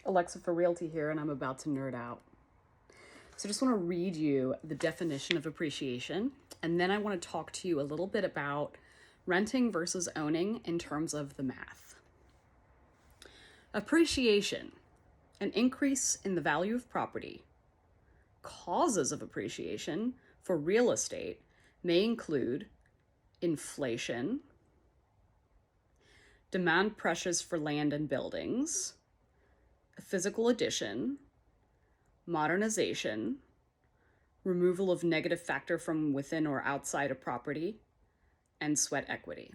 Alexa for Realty here, and I'm about to nerd out. So I just want to read you the definition of appreciation, and then I want to talk to you a little bit about renting versus owning in terms of the math. Appreciation, an increase in the value of property. Causes of appreciation for real estate may include inflation, demand pressures for land and buildings, physical addition, modernization, removal of negative factor from within or outside a property, and sweat equity.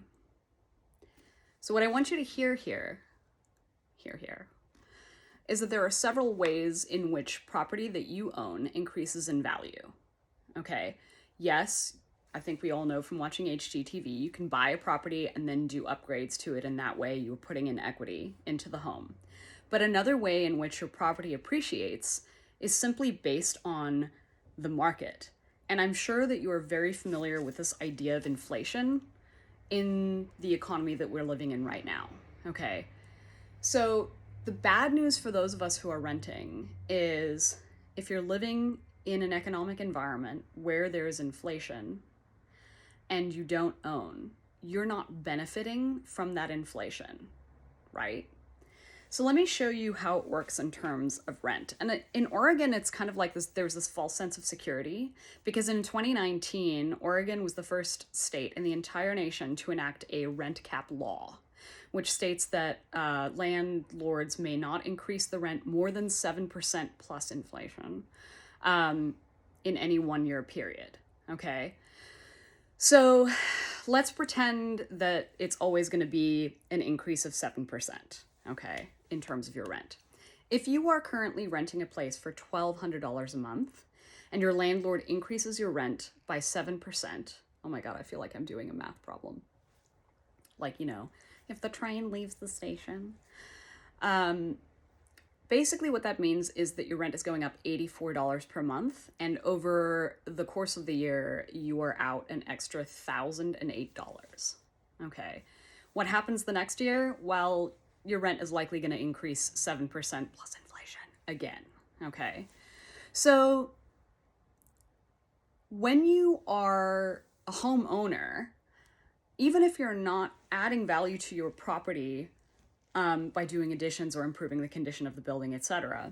So what I want you to hear here, is that there are several ways in which property that you own increases in value. Okay, yes, I think we all know from watching HGTV, you can buy a property and then do upgrades to it, and that way you're putting in equity into the home. But another way in which your property appreciates is simply based on the market. And I'm sure that you are very familiar with this idea of inflation in the economy that we're living in right now, okay? So the bad news for those of us who are renting is if you're living in an economic environment where there is inflation and you don't own, you're not benefiting from that inflation, right? So let me show you how it works in terms of rent. And in Oregon, it's kind of like this, there's this false sense of security because in 2019, Oregon was the first state in the entire nation to enact a rent cap law, which states that landlords may not increase the rent more than 7% plus inflation in any 1 year period, okay? So let's pretend that it's always gonna be an increase of 7%, okay, in terms of your rent. If you are currently renting a place for $1,200 a month and your landlord increases your rent by 7%, oh my God, I feel like I'm doing a math problem. Like, you know, if the train leaves the station. Basically what that means is that your rent is going up $84 per month, and over the course of the year, you are out an extra $1,008. Okay. What happens the next year? Well, your rent is likely going to increase 7% plus inflation again. Okay. So when you are a homeowner, even if you're not adding value to your property by doing additions or improving the condition of the building, etc.,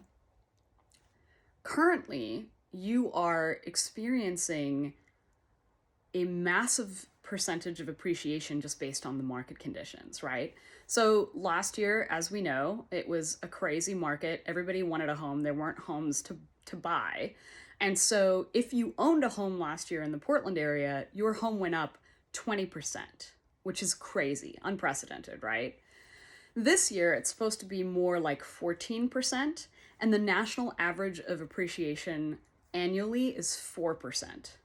currently you are experiencing a massive percentage of appreciation just based on the market conditions, right? So last year, as we know, it was a crazy market. Everybody wanted a home. There weren't homes to buy. And so if you owned a home last year in the Portland area, your home went up 20%, which is crazy, unprecedented, right? This year, it's supposed to be more like 14%, and the national average of appreciation annually is 4%,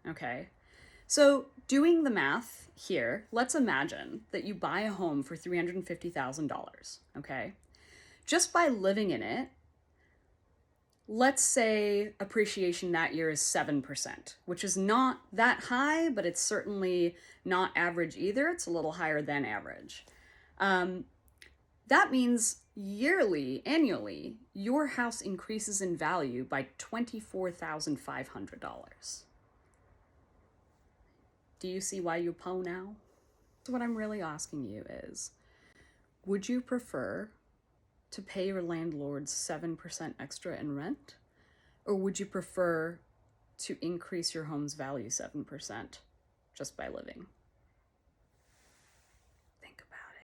okay? So doing the math here, let's imagine that you buy a home for $350,000, okay? Just by living in it, let's say appreciation that year is 7%, which is not that high, but it's certainly not average either. It's a little higher than average. That means annually, your house increases in value by $24,500. Do you see why you po now? So what I'm really asking you is, would you prefer to pay your landlord 7% extra in rent? Or would you prefer to increase your home's value 7% just by living?